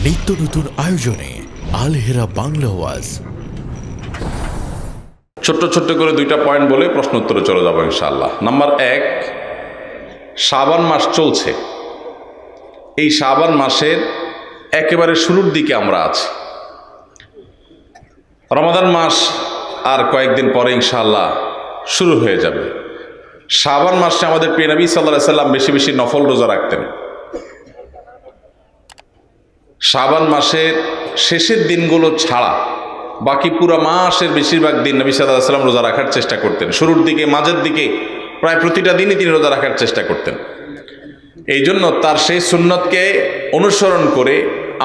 নিত্য নতুন আয়োজনে আল হেরা বাংলা ওয়াজ। ছোট্ট ছোট্ট করে দুইটা পয়েন্ট বলে প্রশ্ন উত্তরে চলে যাবো ইনশাআল্লাহ। নাম্বার 1, শাবান মাস চলছে। এই শাবান মাসের একেবারে শুরুর দিকে আমরা আছি। রমাদান মাস আর কয়েকদিন পরে ইনশাআল্লাহ শুরু হয়ে যাবে। শাবান মাসে আমাদের প্রিয় নবী সাল্লাল্লাহু আলাইহি সাল্লাম বেশি বেশি নফল রোজা রাখতেন। শাবান মাসের শেষের দিনগুলো ছাড়া বাকি পুরো মাসের বেশিরভাগ দিন নবী সাল্লাল্লাহু আলাইহি সাল্লাম রোজা রাখার চেষ্টা করতেন। শুরুর দিকে, মাঝের দিকে প্রায় প্রতিটা দিনই তিনি রোজা রাখার চেষ্টা করতেন। এই জন্য তার সেই সুন্নতকে অনুসরণ করে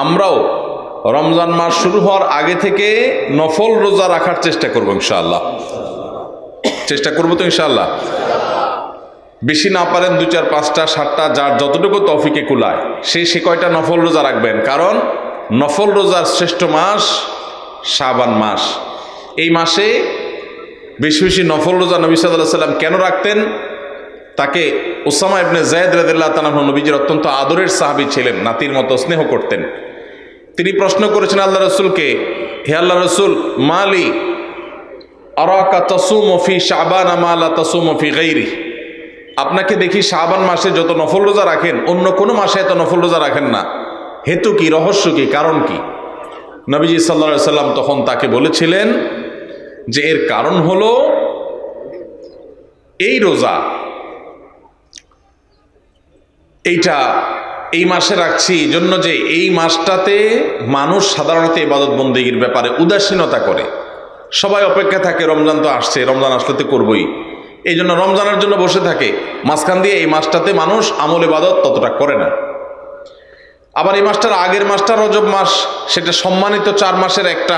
আমরাও রমজান মাস শুরু হওয়ার আগে থেকে নফল রোজা রাখার চেষ্টা করবো ইনশাআল্লাহ। চেষ্টা করবো তো ইনশাআল্লাহ। বেশি না পারেন 2, 4, 5টা 7টা, যার যতটুকু তৌফিকে কুলায় সে কয়টা নফল রোজা রাখবেন। কারণ নফল রোজার শ্রেষ্ঠ মাস শাবান মাস। এই মাসে বেশি বেশি নফল রোজা নবী সাল্লাল্লাহু আলাইহি সাল্লাম কেন রাখতেন? তাকে উসামা ইবনে যায়েদ রাদিয়াল্লাহু তাআলা আনহু, নবীজির অত্যন্ত আদরের সাহাবী ছিলেন, নাতির মতো স্নেহ করতেন। তিনি প্রশ্ন করেছেন আল্লাহ রসুলকে, হে আল্লাহ রসুল, মালি আরাকা তাসুমু ফি শাবান মা লা তাসুমু ফি গায়রি। আপনাকে দেখি শাবান মাসে যত নফল রোজা রাখেন, অন্য কোনো মাসে এত নফল রোজা রাখেন না। হেতু কি, রহস্য কি, কারণ কি? নবীজি সাল্লাল্লাহু আলাইহি সাল্লাম তখন তাকে বলেছিলেন যে এর কারণ হলো এই রোজা, এই মাসে রাখছি জন্য যে এই মাসটাতে মানুষ সাধারণত ইবাদত বন্দেগীর ব্যাপারে উদাসীনতা করে। সবাই অপেক্ষা থাকে, রমজান তো আসছে, রমজান আসলে তো করবই, এই জন্য রমজানের জন্য বসে থাকে। মাঝখান দিয়ে এই মাসটাতে মানুষ আমল ইবাদত ততটা করে না। আবার এই মাসটার আগের মাসটা রজব মাস, সেটা সম্মানিত 4 মাসের একটা।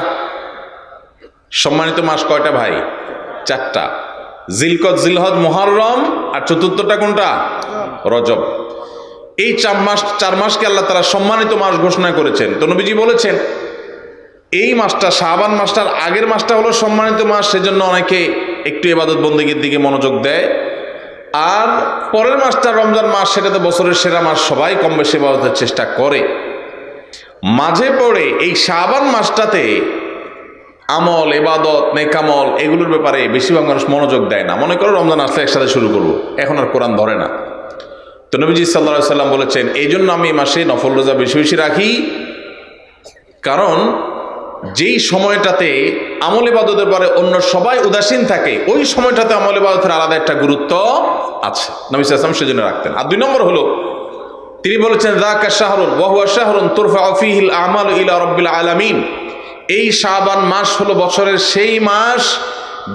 সম্মানিত মাস কয়টা ভাই? 4টা, জিলকদ, জিলহজ, মুহররম, আর চতুর্থটা কোনটা? রজব। এই 4 মাসকে আল্লাহ তাআলা সম্মানিত মাস ঘোষণা করেছেন। তো নবীজি বলেছেন এই মাসটা, শাবান মাসটার আগের মাসটা হলো সম্মানিত মাস, সেজন্য অনেকে একটু ইবাদত বন্দেগীর দিকে মনোযোগ দেয়। আর পরের মাসটা রমজান মাস, সেটাতে বছরের সেরা মাস, সবাই কম বেশি ইবাদতের চেষ্টা করে। মাঝে পড়ে এই শাবান মাসটাতে আমল, ইবাদত, নেকামল এগুলোর ব্যাপারে বেশিরভাগ মানুষ মনোযোগ দেয় না। মনে করো রমজান আসলে একসাথে শুরু করবো, এখন আর কোরআন ধরে না। তো নবীজি সাল্লাল্লাহু আলাইহি সাল্লাম বলেছেন এই জন্য আমি এই মাসে নফল রোজা বেশি বেশি রাখি। কারণ যেই সময়টাতে আমল ইবাদতের পরে অন্য সবাই উদাসীন থাকে, ওই সময়টাতে আমল ইবাদতের আলাদা একটা গুরুত্ব আছে। নবী সাল্লাল্লাহু আলাইহি ওয়াসাল্লাম সেজন্য রাখতেন। আর 2 নম্বর হলো তিনি বলেছেন যাকা শাহরুন ওয়া হুয়া শাহরুন তুরফাউ ফীহিল আমালু ইলা রাব্বিল আলামিন। এই শাবান মাস হলো বছরের সেই মাস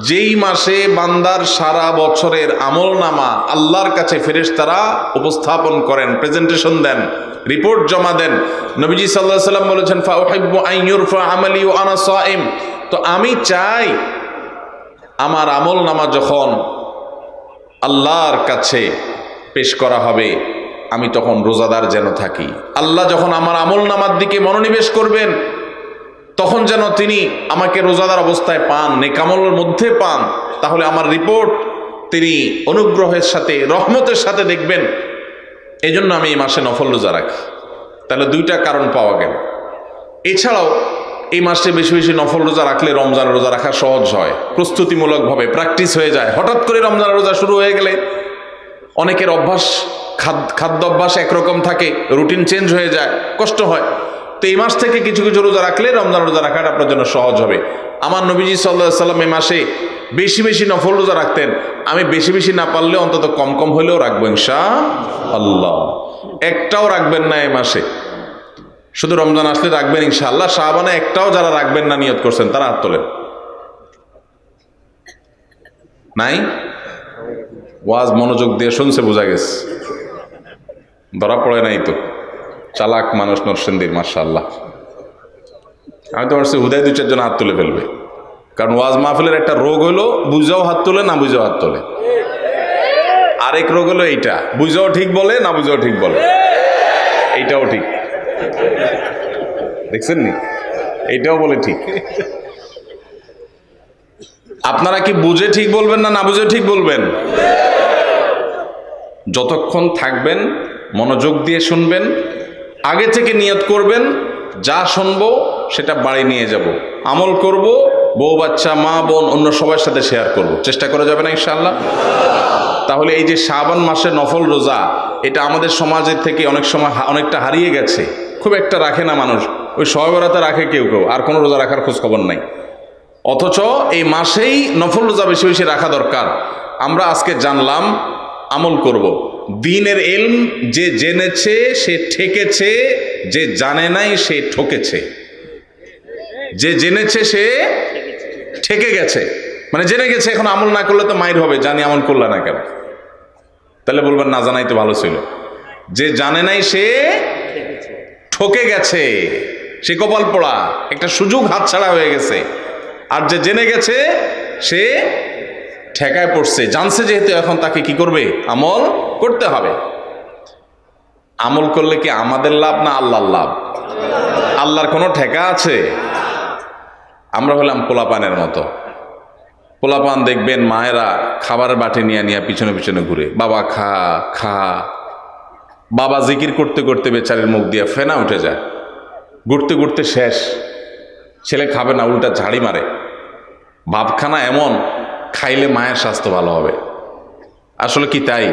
যেই মাসে বান্দার সারা বছরের আমলনামা আল্লাহর কাছে ফেরেশতারা উপস্থাপন করেন, প্রেজেন্টেশন দেন, রিপোর্ট জমা দেন। নবীজি সাল্লাল্লাহু আলাইহি সাল্লাম বলেছেন ফা উহিব্বু আন ইউরফা আমালি ওয়া আনা সাইম। তো আমি চাই আমার আমলনামা যখন আল্লাহর কাছে পেশ করা হবে, আমি তখন রোজাদার যেন থাকি। আল্লাহ যখন আমার আমলনামার দিকে মনোনিবেশ করবেন, তখন যেন তিনি আমাকে রোজাদার অবস্থায় পান, নেকামলের মধ্যে পান। তাহলে আমার রিপোর্ট তিনি অনুগ্রহের সাথে, রহমতের সাথে দেখবেন। এই জন্য আমি এই মাসে নফল রোজা রাখি। তাহলে 2টা কারণ পাওয়া গেল। এছাড়াও এই মাসে বেশি বেশি নফল রোজা রাখলে রমজান রোজা রাখা সহজ হয়, প্রস্তুতিমূলকভাবে প্র্যাকটিস হয়ে যায়। হঠাৎ করে রমজান রোজা শুরু হয়ে গেলে অনেকের অভ্যাস, খাদ্য অভ্যাস একরকম থাকে, রুটিন চেঞ্জ হয়ে যায়, কষ্ট হয়। তো এই মাস থেকে কিছু কিছু রোজা রাখলে রমজান রোজা রাখাটা আপনার জন্য সহজ হবে। আমার নবীজি সাল্লাল্লাহু আলাইহি সাল্লাম এই মাসে বেশি বেশি নফল রোজা রাখতেন। আমি বেশি বেশি না পারলে অন্তত কম কম হলেও রাখবো ইনশাআল্লাহ। একটাও রাখবেন না এই মাসে, শুধু রমজান আসলে রাখবেন ইনশাআল্লাহ। শাবানে একটাও যারা রাখবেন না নিয়ত করছেন তারা হাত তোলেন। নাই? ওয়াজ মনোযোগ দিয়ে শুনছে, বোঝা গেছে, ধরা পড়ে নাই তো। চালাক মানুষ নরসিংদীর, মাশাআল্লাহ। আমি তো ভাবছি হুদায় 2-4 জন হাত তুলে ফেলবে, কারণ ওয়াজ মাহফিলের একটা রোগ হলো বুঝাও হাত তোলে, না বুঝাও হাত তোলে। আরেক রোগ হলো এইটা, বুঝাও ঠিক বলে, না বুঝাও ঠিক বলে। এইটাও ঠিক, দেখছেন নি? এইটাও বলে ঠিক। আপনারা কি বুঝে ঠিক বলবেন না বুঝে ঠিক বলবেন? যতক্ষণ থাকবেন মনোযোগ দিয়ে শুনবেন, আগে থেকে নিয়ত করবেন যা শুনবো সেটা বাড়ি নিয়ে যাব, আমল করব, বউ বাচ্চা মা বোন অন্য সবার সাথে শেয়ার করব। চেষ্টা করা যাবে না ইনশাআল্লাহ? তাহলে এই যে শাবান মাসে নফল রোজা, এটা আমাদের সমাজের থেকে অনেক সময় অনেকটা হারিয়ে গেছে। খুব একটা রাখে না মানুষ, ওই শবে বরাতে রাখে কেউ কেউ, আর কোনো রোজা রাখার খোঁজ খবর নাই। অথচ এই মাসেই নফল রোজা বেশি বেশি রাখা দরকার। আমরা আজকে জানলাম, আমল করব। দ্বীনের ইলম যে জেনেছে সে ঠেকেছে, যে জানে নাই সে ঠকেছে। যে জেনেছে সে ঠেকে গেছে, মানে জেনে গেছে, এখন আমল না করলে তো মাইর হবে, জানি আমল করলে না কেন? তাহলে বলবেন না জানাই তো ভালো ছিল। যে জানে নাই সে ঠকে গেছে, সে কপাল পোড়া, একটা সুযোগ হাতছাড়া হয়ে গেছে। আর যে জেনে গেছে সে ঠেকায় পড়ছে, জানছে যেহেতু, এখন তাকে কি করবে? আমল করতে হবে। আমল করলে কি আমাদের লাভ না আল্লাহর লাভ? আল্লাহর কোনো ঠেকা আছে? আমরা হলাম পোলাপানের মতো। পোলাপান দেখবেন মায়েরা খাবারের বাটি নিয়ে নিয়ে পিছনে পিছনে ঘুরে, বাবা খা খা। বাবা জিকির করতে করতে বেচারের মুখ দিয়ে ফেনা উঠে যায়, ঘুরতে ঘুরতে শেষ, ছেলে খাবে না, উল্টা ঝাড়ি মারে। ভাবখানা এমন, খাইলে মায়ের স্বাস্থ্য ভালো হবে। আসলে কি তাই?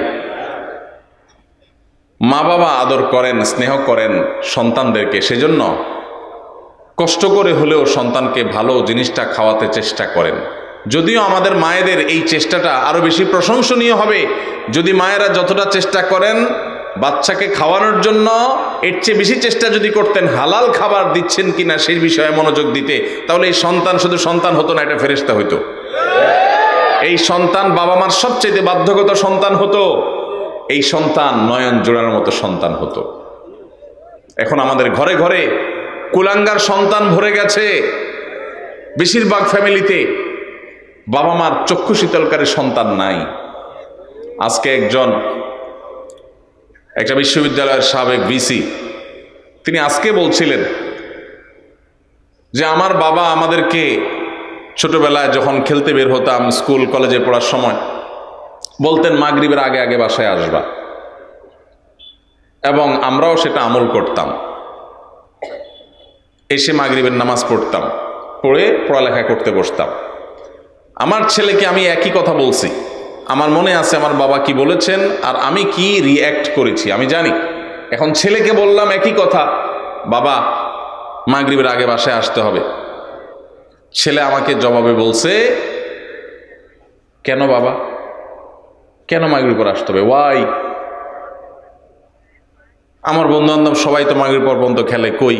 মা বাবা আদর করেন, স্নেহ করেন সন্তানদেরকে, সেজন্য কষ্ট করে হলেও সন্তানকে ভালো জিনিসটা খাওয়াতে চেষ্টা করেন। যদিও আমাদের মায়েদের এই চেষ্টাটা আরো বেশি প্রশংসনীয় হবে যদি মায়েরা যতটা চেষ্টা করেন বাচ্চাকে খাওয়ানোর জন্য, এর চেয়ে বেশি চেষ্টা যদি করতেন হালাল খাবার দিচ্ছেন কিনা সেই বিষয়ে মনোযোগ দিতে, তাহলে এই সন্তান শুধু সন্তান হতো না, এটা ফেরেশতা হইতো। এই সন্তান বাবা মার সবচেয়ে বাধ্যগত সন্তান হতো, এই সন্তান নয়ন জোড়ানোর মতো সন্তান হতো। এখন আমাদের ঘরে ঘরে কুলাঙ্গার সন্তান ভরে গেছে। বেশিরভাগ ফ্যামিলিতে বাবা মার চক্ষু শীতলকারী সন্তান নাই। আজকে একটা বিশ্ববিদ্যালয়ের সাবেক ভিসি, তিনি আজকে বলছিলেন যে আমার বাবা আমাদেরকে ছোটবেলায় যখন খেলতে বের হতাম, স্কুল কলেজে পড়ার সময় বলতেন মাগরিবের আগে আগে বাসায় আসবা, এবং আমরাও সেটা আমল করতাম। এসে মাগরিবের নামাজ পড়তাম, পড়ে পড়ালেখা করতে বসতাম। আমার ছেলেকে আমি একই কথা বলছি, আমার মনে আছে আমার বাবা কি বলেছেন আর আমি কি রিঅ্যাক্ট করেছি আমি জানি। এখন ছেলেকে বললাম একই কথা, বাবা মাগরিবের আগে বাসায় আসতে হবে। ছেলে আমাকে জবাবে বলছে, কেন বাবা, কেন মাগরিব পর আসতে হবে? ওয়াই? আমার বন্ধু বান্ধব সবাই তো মাগরিব পর পর্যন্ত খেলে, কই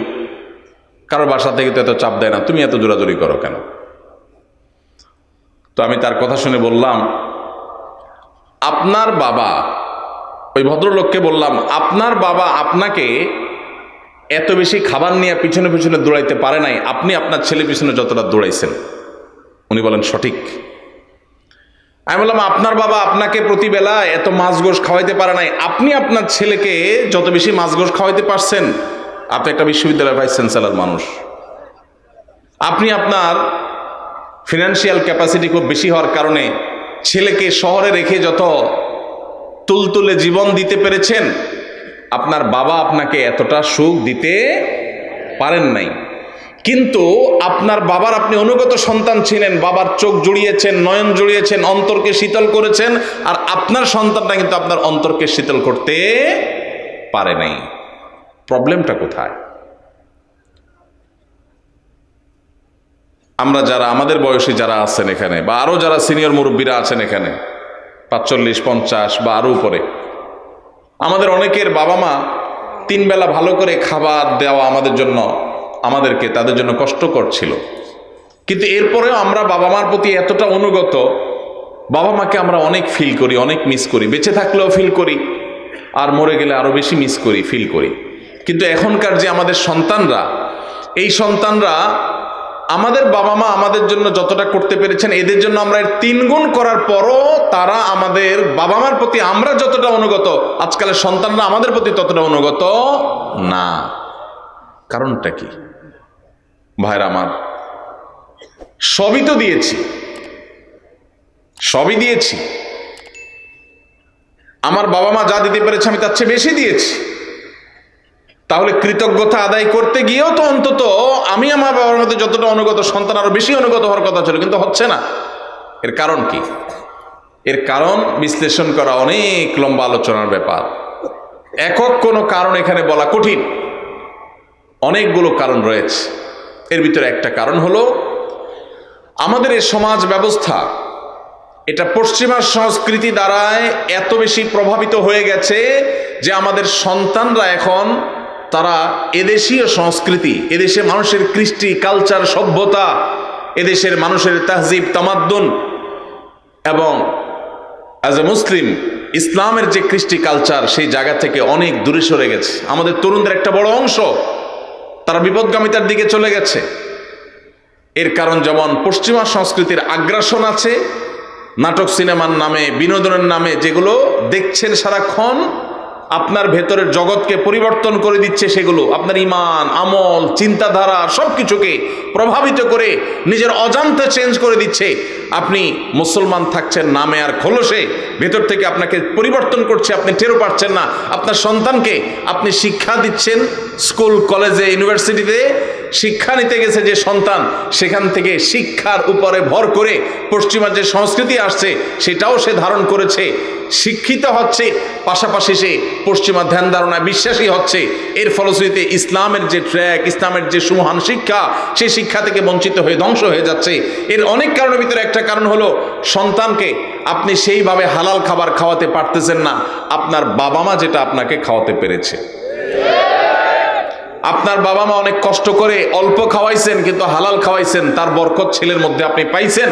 কারোর বাসা থেকে তো এত চাপ দেয় না, তুমি এত জোরাজোরি করো কেন? তো আমি তার কথা শুনে বললাম, আপনার বাবা, ওই ভদ্রলোককে বললাম, আপনার বাবা আপনাকে এত বেশি খাবার নিয়ে পিছনে পিছনে দৌড়াইতে পারে নাই, আপনি আপনার ছেলে পিছনে যতটা দৌড়াইছেন। উনি বলেন সঠিক। আমি বললাম, আপনার বাবা আপনাকে প্রতিবেলা এত মাছ গোশ খাওয়াইতে পারে নাই, আপনি আপনার ছেলেকে যত বেশি মাছ গোশ খাওয়াইতে পারছেন। আপনি একটা বিশ্ববিদ্যালয়ের ভাইস চ্যান্সেলর মানুষ, আপনি আপনার ফিনান্সিয়াল ক্যাপাসিটি খুব বেশি হওয়ার কারণে ছেলেকে শহরে রেখে যত তুলতুলে জীবন দিতে পেরেছেন, আপনার বাবা আপনাকে এতটা সুখ দিতে পারেন নাই। কিন্তু আপনার বাবার আপনি অনুগত সন্তান ছিলেন, বাবার চোখ জুড়িয়েছেন, নয়ন জুড়িয়েছেন, অন্তরকে শীতল করেছেন, আর আপনার সন্তানটা কিন্তু আপনার অন্তরকে শীতল করতে পারে নাই। প্রবলেমটা কোথায়? আমরা যারা আমাদের বয়সী যারা আছেন এখানে, বা আরো যারা সিনিয়র মুরব্বীরা আছেন এখানে 45, 50 বা আরো উপরে, আমাদের অনেকের বাবা মা 3 বেলা ভালো করে খাবার দেওয়া আমাদের জন্য, আমাদেরকে তাদের জন্য কষ্টকর ছিল। কিন্তু এরপরেও আমরা বাবা মার প্রতি এতটা অনুগত, বাবা মাকে আমরা অনেক ফিল করি, অনেক মিস করি। বেঁচে থাকলেও ফিল করি, আর মরে গেলে আরো বেশি মিস করি, ফিল করি। কিন্তু এখনকার যে আমাদের সন্তানরা, এই সন্তানরা আমাদের বাবা মা আমাদের জন্য যতটা করতে পেরেছেন, এদের জন্য আমরা 3 গুণ করার পরও তারা আমাদের বাবা মার প্রতি আমরা যতটা অনুগত, আজকালের সন্তানরা আমাদের প্রতি ততটা অনুগত না। কারণটা কি ভাইরা আমার? সবই তো দিয়েছি, সবই দিয়েছি। আমার বাবা মা যা দিতে পেরেছে আমি তার চেয়ে বেশি দিয়েছি। তাহলে কৃতজ্ঞতা আদায় করতে গিয়েও তো অন্তত আমি আমার বাবার মধ্যে যতটা অনুগত, সন্তান আরো বেশি অনুগত হওয়ার কথা ছিল, কিন্তু হচ্ছে না। এর কারণ কি? এর কারণ বিশ্লেষণ করা অনেক লম্বা আলোচনার ব্যাপার। একক কোনো কারণ এখানে বলা কঠিন, অনেকগুলো কারণ রয়েছে। এর ভিতরে একটা কারণ হলো আমাদের এই সমাজ ব্যবস্থা, এটা পশ্চিমা সংস্কৃতি দ্বারায় এত বেশি প্রভাবিত হয়ে গেছে যে আমাদের সন্তানরা এখন তারা এদেশীয় সংস্কৃতি, এদেশে মানুষের কৃষ্টি, কালচার, সভ্যতা, এদেশের মানুষের তাহজিব, তামাদ্দুন এবং অ্যাজ এ মুসলিম ইসলামের যে কৃষ্টি কালচার, সেই জায়গা থেকে অনেক দূরে সরে গেছে। আমাদের তরুণদের একটা বড় অংশ তারা বিপদগামিতার দিকে চলে গেছে। এর কারণ যেমন পশ্চিমা সংস্কৃতির আগ্রাসন আছে, নাটক সিনেমার নামে, বিনোদনের নামে যেগুলো দেখছেন সারাক্ষণ, আপনার ভেতরের জগৎকে পরিবর্তন করে দিচ্ছে। সেগুলো আপনার ইমান, আমল, চিন্তাধারা সবকিছুকে প্রভাবিত করে নিজের অজান্তে চেঞ্জ করে দিচ্ছে। আপনি মুসলমান থাকছেন নামে আর খোলসে, ভেতর থেকে আপনাকে পরিবর্তন করছে, আপনি টেরও পাচ্ছেন না। আপনার সন্তানকে আপনি শিক্ষা দিচ্ছেন, স্কুল, কলেজে, ইউনিভার্সিটিতে শিক্ষা নিতে গেছে যে সন্তান, সেখান থেকে শিক্ষার উপরে ভর করে পশ্চিমা যে সংস্কৃতি আসছে সেটাও সে ধারণ করেছে, শিক্ষিত হচ্ছে, পাশাপাশি সে পশ্চিমা ধ্যান ধারণায় বিশ্বাসী হচ্ছে। এর ফলশ্রুতিতে ইসলামের যে ট্র্যাক, ইসলামের যে সুমহান শিক্ষা, সেই শিক্ষা থেকে বঞ্চিত হয়ে ধ্বংস হয়ে যাচ্ছে। এর অনেক কারণের ভিতরে একটা কারণ হলো সন্তানকে আপনি সেইভাবে হালাল খাবার খাওয়াতে পারতেছেন না আপনার বাবা মা যেটা আপনাকে খাওয়াতে পেরেছে। আপনার বাবা মা অনেক কষ্ট করে অল্প খাওয়াইছেন, কিন্তু হালাল খাওয়াইছেন, তার বরকত ছেলের মধ্যে আপনি পাইছেন।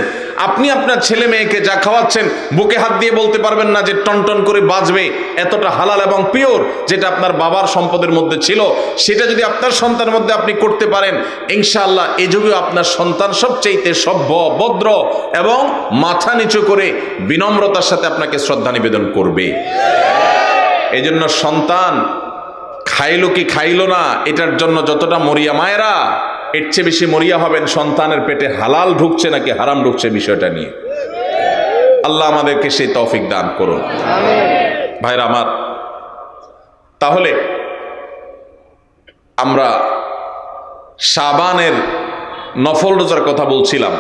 আপনি আপনার ছেলে মেয়েকে যা খাওয়াচ্ছেন বুকে হাত দিয়ে বলতে পারবেন না যে টনটন করে বাজবে, এতটা হালাল এবং পিওর, যেটা আপনার বাবার সম্পদের মধ্যে ছিল। সেটা যদি আপনার সন্তানের মধ্যে আপনি করতে পারেন, ইনশাআল্লাহ এ যুগে আপনার সন্তান সবচাইতে সভ্য, ভদ্র এবং মাথা নিচু করে বিনম্রতার সাথে আপনাকে শ্রদ্ধা নিবেদন করবে। এই জন্য সন্তান খাইলো কি খাইলো না এটার জন্য যতটা মরিয়া মায়েরা, এর চেয়ে বেশি মরিয়া হবেন সন্তানের পেটে হালাল ঢুকছে নাকি হারাম ঢুকছে বিষয়টা নিয়ে। আল্লাহ আমাদেরকে সেই তৌফিক দান করুন। ভাইরা আমার, তাহলে আমরা শাবানের নফল রোজার কথা বলছিলাম।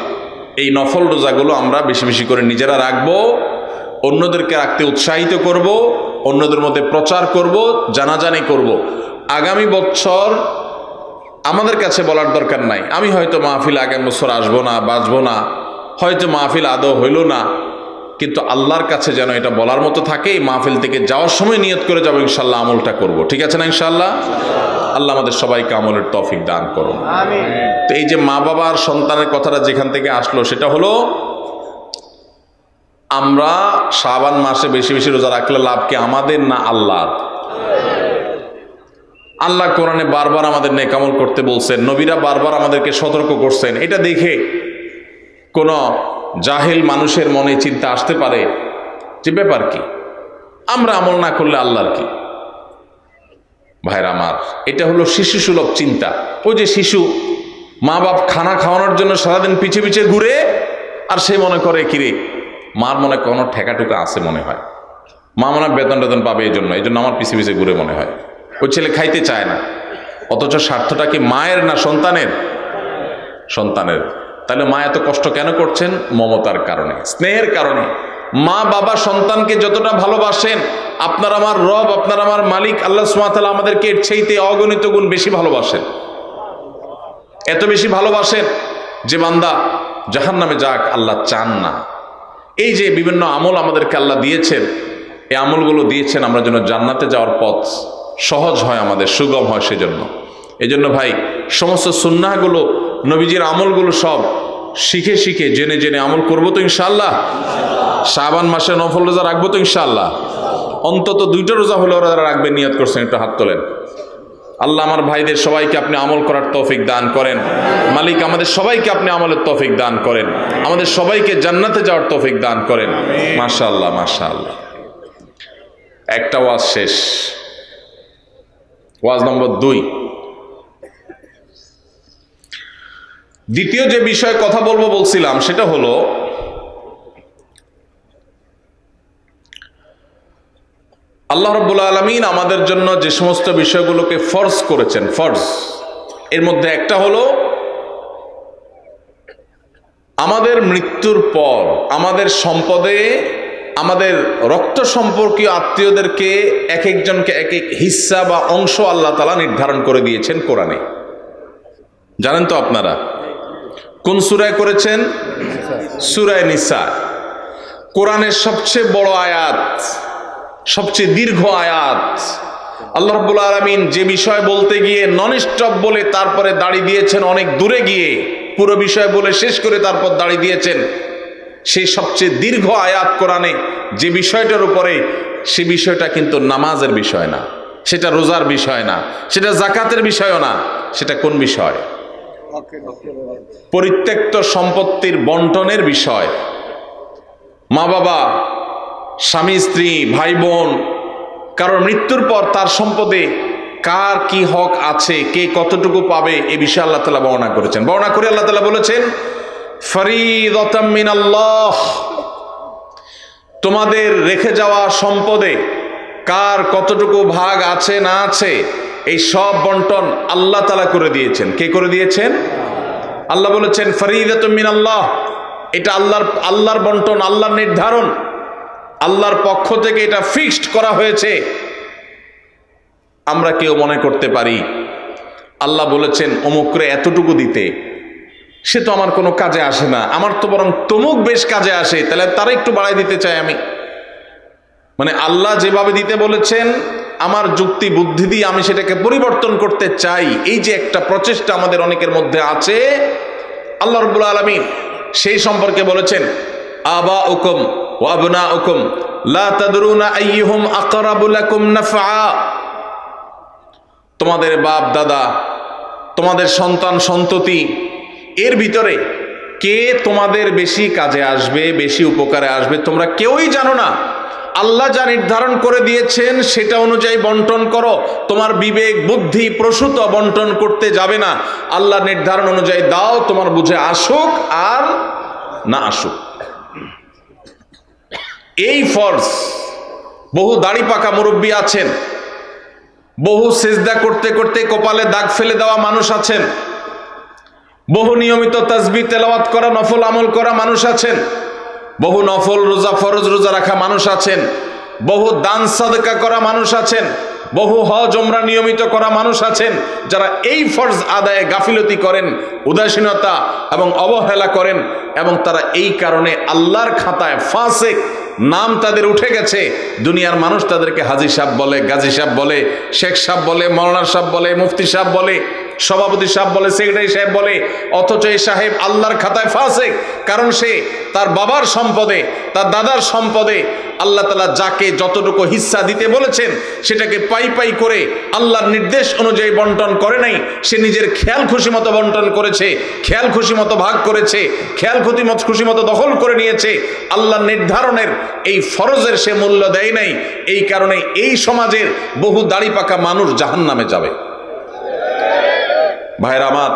এই নফল রোজাগুলো আমরা বেশি বেশি করে নিজেরা রাখবো, অন্যদেরকে রাখতে উৎসাহিত করব, অন্যদের মধ্যে প্রচার করব, জানাজানি করব। আগামী বছর আমাদের কাছে বলার দরকার নাই, আমি হয়তো মাহফিল আগামী বছর আসবো না, বাঁচবো না, হয়তো মাহফিল আদৌ হইল না, কিন্তু আল্লাহর কাছে যেন এটা বলার মতো থাকে। এই মাহফিল থেকে যাওয়ার সময় নিয়ত করে যাবো ইনশাল্লাহ আমলটা করব। ঠিক আছে না ইনশাল্লাহ? আল্লাহ আমাদের সবাইকে আমলের তৌফিক দান করুন। তো এই যে মা বাবার সন্তানের কথাটা যেখান থেকে আসলো, সেটা হলো আমরা শাবান মাসে বেশি বেশি রোজা রাখলে লাভ কি আমাদের না আল্লাহর? আল্লাহ কোরআনে বারবার আমাদের নেক আমল করতে বলছেন, নবীরা বারবার আমাদেরকে সতর্ক করছেন। এটা দেখে কোন জাহেল মানুষের মনে চিন্তা আসতে পারে যে ব্যাপার কি, আমরা আমল না করলে আল্লাহর কি? ভাইরা আমার, এটা হলো শিশু সুলভ চিন্তা। ওই যে শিশু মা বাপ খানা খাওয়ানোর জন্য সারাদিন পিছে পিছে ঘুরে, আর সে মনে করে কিরে মার মনে কোনো ঠেকাটুকা আছে মনে হয়, মা মনে হয় বেতন টেতন পাবে, এই জন্য আমার পিছে পিছে ঘুরে মনে হয়। ওই ছেলে খাইতে চায় না, অথচ স্বার্থটা কি মায়ের না সন্তানের? সন্তানের। তাহলে মা এত কষ্ট কেন করছেন? মমতার কারণে, স্নেহের কারণে। মা বাবা সন্তানকে যতটা ভালোবাসেন, আপনার আমার রব, আপনার আমার মালিক আল্লাহ সুবহানাহু ওয়া তাআলা আমাদেরকে এর চাইতে অগণিত গুণ বেশি ভালোবাসেন। এত বেশি ভালোবাসেন যে বান্দা জাহান্নামে যাক আল্লাহ চান না। এই যে বিভিন্ন আমল আমাদেরকে আল্লাহ দিয়েছেন, এই আমলগুলো দিয়েছেন আমরা যেন জান্নাতে যাওয়ার পথ সহজ হয়, আমাদের সুগম হয়। সেজন্য এই জন্য ভাই সমস্ত সুন্নাহগুলো, নবীজির আমলগুলো সব শিখে শিখে জেনে জেনে আমল করবো তো ইনশাআল্লাহ। শাবান মাসে নফল রোজা রাখবো তো ইনশাআল্লাহ। অন্তত 2টা রোজা হলে ওরা রাখবে, নিয়ত করছেন, একটু হাত তোলেন। আল্লাহ আমার ভাইদের সবাইকে আপনি আমল করার তৌফিক দান করেন। মালিক আমাদের সবাইকে আপনি আমলের তৌফিক দান করেন, আমাদের সবাইকে জান্নাতে যাওয়ার তৌফিক দান করেন। মাশাআল্লাহ মাশাআল্লাহ। একটা ওয়াজ শেষ, ওয়াজ নম্বর 2। দ্বিতীয় যে বিষয়ে কথা বলবো বলছিলাম সেটা হলো আল্লাহ রাব্বুল আলামিন আমাদের জন্য যে সমস্ত বিষয়গুলোকে ফরজ করেছেন, ফরজ, এর মধ্যে একটা হলো আমাদের মৃত্যুর পর আমাদের সম্পদে আমাদের রক্ত সম্পর্কীয় আত্মীয়দেরকে এক একজনকে এক এক হিস্সা বা অংশ আল্লাহ তাআলা নির্ধারণ করে দিয়েছেন কোরআনে। জানেন তো আপনারা কোন সূরায় করেছেন? সূরায়ে নিসা। কোরআনের সবচেয়ে বড় আয়াত, সবচেয়ে দীর্ঘ আয়াত। আল্লাহ রাব্বুল আলামিন যে বিষয় বলতে গিয়ে নন স্টপ বলে তারপরে দাঁড়িয়ে দিয়েছেন অনেক দূরে গিয়ে, পুরো বিষয় বলে শেষ করে তারপর দাঁড়িয়ে দিয়েছেন সেই সবচেয়ে দীর্ঘ আয়াত কোরআনে যে বিষয়টার উপরে, সে বিষয়টা কিন্তু নামাজের বিষয় না, সেটা রোজার বিষয় না, সেটা যাকাতের বিষয়ও না। সেটা কোন বিষয়? পরিত্যক্ত সম্পত্তির বন্টনের বিষয়। মা বাবা, স্বামী স্ত্রী, ভাই বোন, কারণ মৃত্যুর পর তার সম্পদে কার কি হক আছে, কে কতটুকু পাবে, এ বিষয়ে আল্লাহ তাআলা বর্ণনা করেছেন। বর্ণনা করে আল্লাহ তাআলা বলেছেন, ফরিদাতাম মিনাল্লাহ, তোমাদের রেখে যাওয়া সম্পদে কার কতটুকু ভাগ আছে না আছে, এই সব বন্টন আল্লাহ তাআলা করে দিয়েছেন। কে করে দিয়েছেন? আল্লাহ বলেছেন ফরিদাতুম মিনাল্লাহ, এটা আল্লাহর বন্টন, আল্লাহর নির্ধারণ, আল্লাহর পক্ষ থেকে এটা ফিক্সড করা হয়েছে। আমরা কেউ মনে করতে পারি আল্লাহ বলেছেন অমুকরে এতটুকু দিতে, সে তো আমার কোনো কাজে আসে না, আমার তো বরং তমুক বেশ কাজে আসে, তাহলে তারা একটু বাড়াই দিতে চাই আমি। মানে আল্লাহ যেভাবে দিতে বলেছেন আমার যুক্তি বুদ্ধি দিয়ে আমি সেটাকে পরিবর্তন করতে চাই, এই যে একটা প্রচেষ্টা আমাদের অনেকের মধ্যে আছে, আল্লাহ রাব্বুল আলামিন সেই সম্পর্কে বলেছেন আবাউকুম ওয়া আবনাউকুম লা তাদরুনা আইয়ুহুম আকরাবু লাকুম নাফআ, তোমাদের বাপ দাদা, তোমাদের সন্তান সন্ততি, এর ভিতরে কে তোমাদের বেশি কাজে আসবে, বেশি উপকারে আসবে, তোমরা কেউই জানো না। আল্লাহ যা নির্ধারণ করে দিয়েছেন সেটা অনুযায়ী বন্টন করো। তোমার বিবেক বুদ্ধি প্রসূত বন্টন করতে যাবে না, আল্লাহ নির্ধারণ অনুযায়ী দাও, তোমার বুঝে আসুক আর না আসুক। এই ফরজ। বহু দাড়ি পাকা মুরব্বী আছেন, বহু সিজদা করতে করতে কপালে দাগ ফেলে দেওয়া মানুষ আছেন, বহু নিয়মিত তাসবিহ তেলাওয়াত করা নফল আমল করা মানুষ আছেন, বহু নফল রোজা ফরজ রোজা রাখা মানুষ আছেন, বহু দান সাদকা করা মানুষ আছেন, বহু হজ ওমরা নিয়মিত করা মানুষ আছেন, যারা এই ফরজ আদায়ে গাফিলতি করেন, উদাসীনতা এবং অবহেলা করেন, এবং তারা এই কারণে আল্লাহর খাতায় ফাসিক নাম তাদের উঠে গেছে। দুনিয়ার মানুষ তাদেরকে হাজী সাহেব বলে, গাজী সাহেব বলে, শেখ সাহেব বলে, মৌলানা সাহেব বলে, মুফতি সাহেব বলে, সভাপতি সাহেব বলে, সেক্রেটারি সাহেব বলে, অথচ এই সাহেব আল্লাহর খাতায় ফাসিক। কারণ সে তার বাবার সম্পদে, তার দাদার সম্পদে আল্লাহ তাআলা যাকে যতটুকু হিস্সা দিতে বলেছেন সেটাকে পাই পাই করে আল্লাহর নির্দেশ অনুযায়ী বন্টন করে নাই, সে নিজের খেয়াল খুশি মতো বন্টন করেছে, খেয়াল খুশি মতো ভাগ করেছে, খেয়াল খুশি মতো দখল করে নিয়েছে। আল্লাহর নির্ধারণের এই ফরজের সে মূল্য দেয় নাই। এই কারণে এই সমাজের বহু দাড়ি পাকা মানুষ জাহান্নামে যাবে। ভাইরা আমার,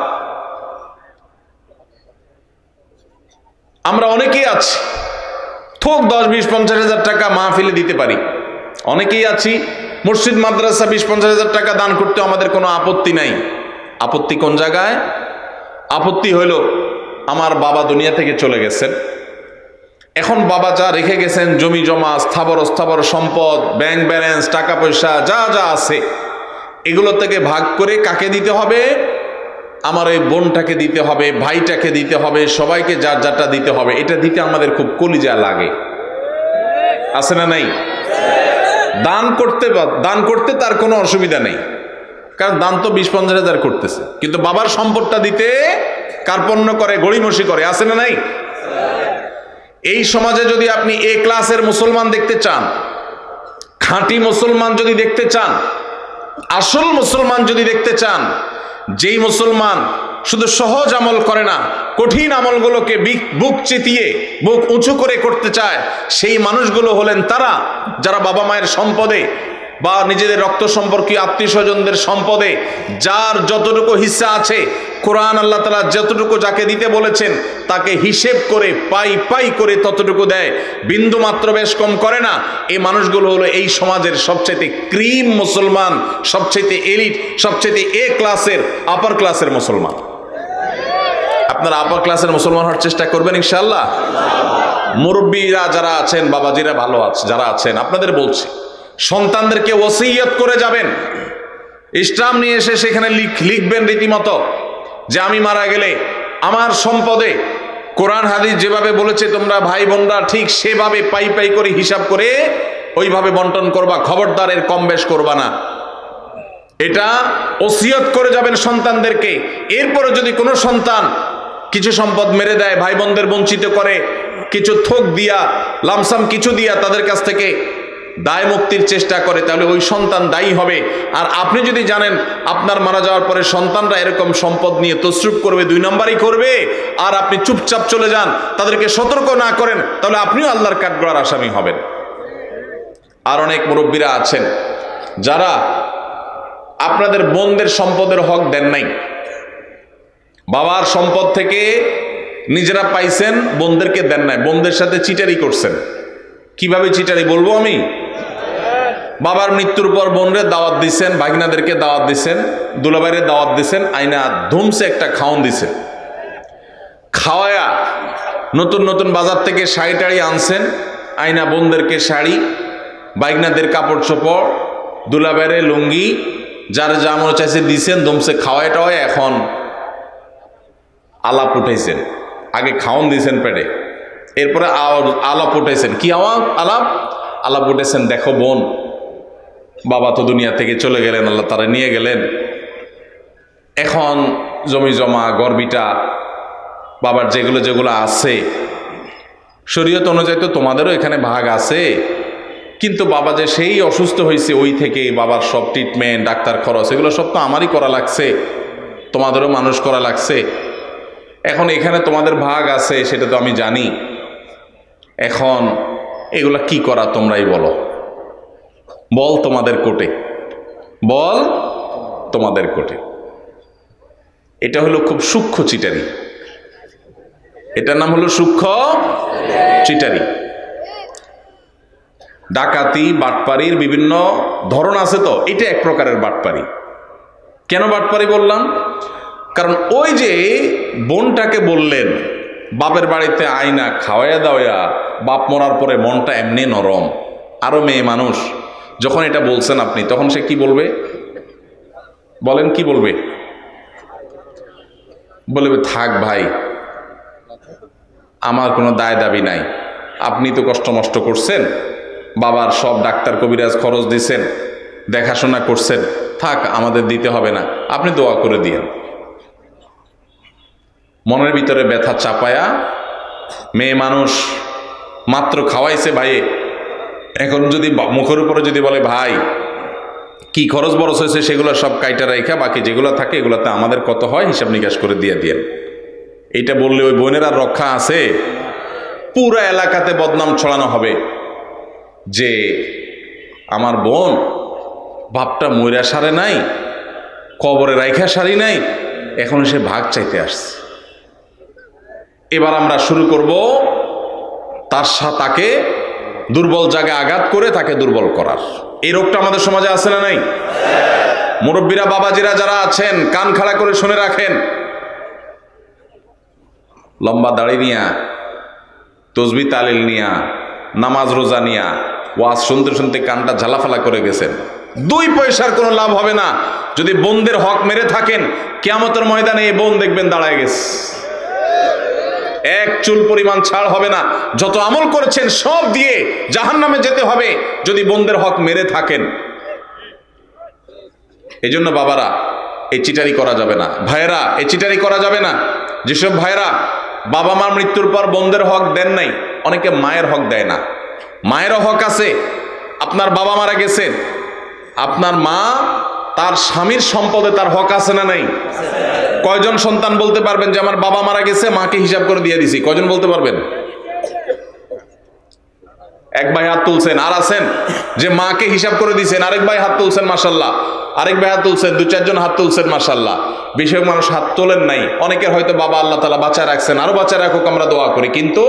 আমরা অনেকেই আছি থোক 10-20-50 হাজার টাকা মাহফিলে দিতে পারি, অনেকেই আছি মসজিদ মাদ্রাসা 20-50 হাজার টাকা দান করতে আমাদের কোনো আপত্তি নাই। আপত্তি কোন জায়গায়? আপত্তি হইল আমার বাবা দুনিয়া থেকে চলে গেছেন, এখন বাবা যা রেখে গেছেন জমি জমা স্থাবর সম্পদ, ব্যাংক ব্যালেন্স, টাকা পয়সা যা যা আছে, এগুলো থেকে ভাগ করে কাকে দিতে হবে? আমার এই বোনটাকে দিতে হবে, ভাইটাকে দিতে হবে, সবাইকে যার যারটা দিতে হবে। এটা দিতে আমাদের খুব কলিজা লাগে, আছে না নাই? দান করতে তার কোনো অসুবিধা নেই, কারণ দান তো 20-50 হাজার করতেছে, কিন্তু বাবার সম্পদটা দিতে কার্পণ্য করে, গড়িমসি করে, আছে না নাই? এই সমাজে যদি আপনি এ ক্লাসের মুসলমান দেখতে চান, খাঁটি মুসলমান যদি দেখতে চান, আসল মুসলমান যদি দেখতে চান, যেই মুসলমান শুধু সহজ আমল করে না, কঠিন আমলগুলোকে বুক চিতিয়ে বুক উঁচু করে করতে চায়, সেই মানুষগুলো হলেন তারা যারা বাবা মায়ের সম্পদে বা নিজেদের রক্ত সম্পর্কীয় আত্মীয় স্বজনদের সম্পদে যার যতটুকু হিস্সা আছে কোরআন আল্লাহ তাআলা যতটুকু যাকে দিতে বলেছেন তাকে হিসেব করে পাই পাই করে ততটুকু দেয়, বিন্দু মাত্র বেশ কম করে না। এই মানুষগুলো হলো এই সমাজের সবচাইতে ক্রিম মুসলমান, সবচাইতে এলিট, সবচাইতে এ ক্লাসের, আপার ক্লাসের মুসলমান। আপনারা আপার ক্লাসের মুসলমান হওয়ার চেষ্টা করবেন ইনশাআল্লাহ। মুরব্বীরা যারা আছেন, বাবাজিরা ভালো আছে যারা আছেন, আপনাদের বলছি সন্তানদেরকে ওসিয়ত করে যাবেন। ইসলাম নিয়ে এসে সেখানে লিখবেন রীতিমতো যে আমি মারা গেলে আমার সম্পদে কোরআন হাদিস যেভাবে বলেছে তোমরা ভাই বোনরা ঠিক সেভাবে পাই পাই করে হিসাব করে ওইভাবে বন্টন করবা, খবরদার এর কম বেশ করবা না। এটা ওসিয়ত করে যাবেন সন্তানদেরকে। এরপরে যদি কোনো সন্তান কিছু সম্পদ মেরে দেয়, ভাই বোনদের বঞ্চিত করে, কিছু থোক দিয়া লামসাম কিছু দিয়া তাদের কাছ থেকে দায় মুক্তির চেষ্টা করে, তাহলে ওই সন্তান দায়ী হবে। আর আপনি যদি জানেন আপনার মারা যাওয়ার পরে সন্তানরা এরকম সম্পদ নিয়ে তসরুফ করবে, 2 নম্বরই করবে, আর আপনি চুপচাপ চলে যান, তাদেরকে সতর্ক না করেন, তাহলে আপনিও আল্লাহর কাঠগড়ার আসামি হবেন। আর অনেক মুরব্বীরা আছেন যারা আপনাদের বোনদের সম্পদের হক দেন নাই, বাবার সম্পদ থেকে নিজেরা পাইছেন, বোনদেরকে দেন নাই, বোনদের সাথে চিটারি করছেন। কিভাবে চিটারি বলবো আমি? বাবার মৃত্যুর পর বোনরে দাওয়াত দিছেন, ভাগিনাদেরকে দাওয়াত দিছেন, দুলাভাইরে দাওয়াত দিছেন, আইনা ধুমসে একটা খাওন দিছেন, খাওয়ায়া নতুন নতুন বাজার থেকে শাড়ি টাড়ি আনছেন, আইনা বোনদেরকে শাড়ি, ভাগিনাদের কাপড় চোপড়, দুলাভাইরে লুঙ্গি, যার যা মনে চাইছে দিছেন, ধুমসে খাওয়ায় টাওয়ায় এখন আলাপ উঠাইছেন। আগে খাওন দিয়েছেন পেটে, এরপরে আলাপ উঠাইছেন। কি আলাপ উঠেছেন, দেখো বোন, বাবা তো দুনিয়া থেকে চলে গেলেন, আল্লাহ তারা নিয়ে গেলেন, এখন জমি জমা গর্বিটা বাবার যেগুলো যেগুলো আছে শরীয়ত অনুযায়ী তো তোমাদেরও এখানে ভাগ আছে, কিন্তু বাবা যে সেই অসুস্থ হয়েছে ওই থেকে বাবার সব ট্রিটমেন্ট, ডাক্তার খরচ, এগুলো সব তো আমারই করা লাগছে, তোমাদেরও মানুষ করা লাগছে। এখন এখানে তোমাদের ভাগ আছে সেটা তো আমি জানি, এখন এগুলা কি করা তোমরাই বলো, বল তোমাদের কোটে, বল তোমাদের কোটে। এটা হলো খুব সূক্ষ্ম চিটারি, এটার নাম হলো সূক্ষ্ম চিটারি। ডাকাতি বাটপারির বিভিন্ন ধরন আছে, তো এটা এক প্রকারের বাটপারি। কেন বাটপারি বললাম? কারণ ওই যে বোনটাকে বললেন বাপের বাড়িতে আইনা খাওয়াইয়া দাওয়া, বাপ মরার পরে মনটা এমনি নরম, আরো মেয়ে মানুষ, যখন এটা বলছেন আপনি, তখন সে কি বলবে বলেন? কি বলবে? বলবে থাক ভাই, আমার কোনো দায় দাবি নাই, আপনি তো কষ্ট মষ্ট করছেন, বাবার সব ডাক্তার কবিরাজ খরচ দিছেন, দেখাশোনা করছেন, থাক আমাদের দিতে হবে না, আপনি দোয়া করে দিয়েন। মনের ভিতরে ব্যথা চাপায়া মেয়ে মানুষ মাত্র খাওয়াইছে ভাইয়ে, এখন যদি মুখের উপরে যদি বলে ভাই কি খরচ বরচ হয়েছে সেগুলো সব কাইটা রাইখা বাকি যেগুলো থাকে এগুলোতে আমাদের কত হয় হিসাব নিকাশ করে দিয়ে দিয়েন, এইটা বললে ওই বোনের আর রক্ষা আছে? পুরা এলাকাতে বদনাম ছড়ানো হবে যে আমার বোন বাপটা মইরা সারে নাই, কবরে রাইখা সারি নাই, এখন সে ভাগ চাইতে আসছে। এবার আমরা শুরু করব তাকে দুর্বল জায়গায় আঘাত করে তাকে দুর্বল করার। এই রোগটা আমাদের সমাজে আছে না নাই? মুরব্বীরা বাবাজিরা যারা আছেন কান খাড়া করে শুনে রাখেন, লম্বা দাড়ি নিয়া, তসবি তালিল নিয়া, নামাজ রোজা নিয়া ওয়াজ শুনতে শুনতে কানটা ঝালাফালা করে গেছেন, 2 পয়সার কোনো লাভ হবে না। যদি বোনদের হক মেরে থাকেন, কিয়ামতের ময়দানে এই বোন দেখবেন দাঁড়ায় গেছে, এক চুল পরিমাণ ছাড় হবে না। যত আমল করেছেন সব দিয়ে জাহান্নামে যেতে হবে যদি বোনদের হক মেরে থাকেন। এই জন্য বাবারা এই চিটারি করা যাবে না, ভাইয়েরা এই চিটারি করা যাবে না। যেসব ভাইয়েরা বাবা মার মৃত্যুর পর বোনদের হক দেন নাই, অনেকে মায়ের হক দেয় না। মায়েরও হক আছে। আপনার বাবা মারা গেছেন, আপনার মা তার স্বামীর সম্পদে তার হক আছে না নাই? কয়জন সন্তান বলতে পারবেন যে আমার বাবা মারা গেছে, মাকে হিসাব করে দিয়ে দিছি? কয়জন বলতে পারবেন? এক ভাই হাত তুলছেন। আর আছেন যে মাকে হিসাব করে দিয়েছেন, আরেক ভাই হাত তুলছেন, মাশাআল্লাহ। আরেক ভাই হাত তুলছেন, 2-4 জন হাত তুলছেন, মাশাআল্লাহ। বেশিরভাগ মানুষ হাত তোলেন নাই। অনেকের হয়তো বাবা আল্লাহ তাআলা বাঁচায় রাখছেন, আরো বাঁচায় রাখুক, আমরা দোয়া করি। কিন্তু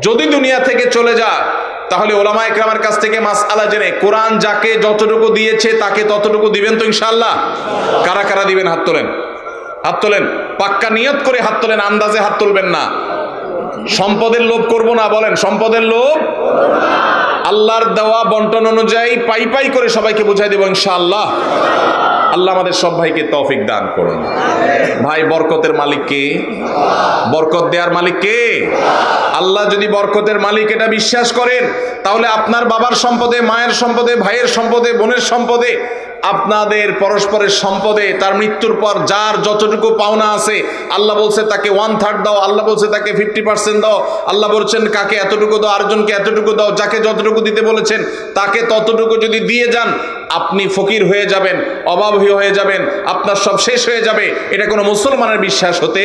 যদি দুনিয়া থেকে চলে যায়, তাহলে ওলামায়ে কেরামের কাছ থেকে মাসআলা জেনে কোরআন যাকে যতটুকু দিয়েছে তাকে ততটুকু দিবেন তো ইনশাআল্লাহ? কারা কারা দিবেন? হাত তোলেন, হাত তোলেন। পাক্কা নিয়ত করে হাত তোলেন, আন্দাজে হাত তুলবেন না। সম্পদের লোভ করব না, বলেন সম্পদের লোভ। আল্লাহর দেওয়া বন্টন অনুযায়ী পাই পাই করে সবাইকে বুঝাই দেব ইনশাআল্লাহ। আল্লাহ আমাদের সব ভাইকে তৌফিক দান করুন। ভাই, বরকতের মালিক কে? বরকত দেওয়ার মালিক কে? আল্লাহ। যদি বরকতের মালিক এটা বিশ্বাস করেন, তাহলে আপনার বাবার সম্পদে, মায়ের সম্পদে, ভাইয়ের সম্পদে, বোনের সম্পদে, আপনাদের পরস্পরের সম্পদে তার মৃত্যুর পর যার যতটুকু পাওনা আছে, আল্লাহ বলছে তাকে 1/3 দাও, আল্লাহ বলছে তাকে 50% দাও, আল্লাহ বলছেন কাকে এতটুকু দাও, আরেকজনকে এতটুকু দাও, যাকে যতটুকু দিতে বলেছেন তাকে ততটুকু যদি দিয়ে যান, আপনি ফকির হয়ে যাবেন, অভাবী হয়ে যাবেন, আপনার সব শেষ হয়ে যাবে। এটা কোনো মুসলমানের বিশ্বাস হতে,